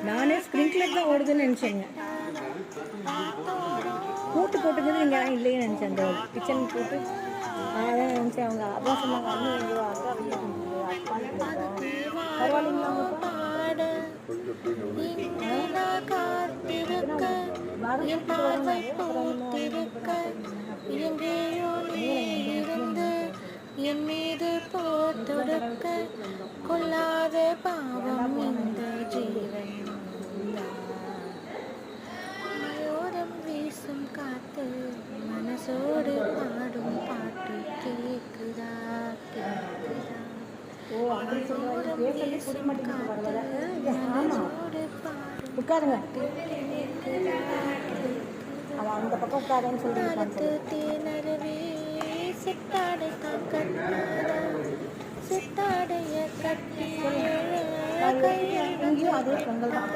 நானே ஸ்ப்ரிங்க்லர் தான் ஓடுதுன்னு நினச்சேங்க. கூட்டு போட்டுக்கிறது இங்கே இல்லைன்னு நினச்சேன். அந்த கிச்சன் போட்டு அதான் நினச்சேன். அவங்க அதான் சொன்னாங்க, அண்ணி எங்கேயோ அக்கா பரவாயில்லைங்களா என் மீது போட்டொடுக்க கொள்ளாத பாவம் இந்த ஜீவன் மயோரம் வீசும் காத்து மனசோடு பாடும் பாட்டு கேக்குதா கேக்குதா மயோரம் வீசும் காத்து மனசோடு பாடும் பாட்டு கேக்குதா அவன் அந்த பக்கம் உட்காரன்னு சொல்லிட்டு தேனருவே சித்தாடை தான் கட்டாதா சித்தாடைய கட்டி இங்கேயும் அதே பொங்கல் தான்.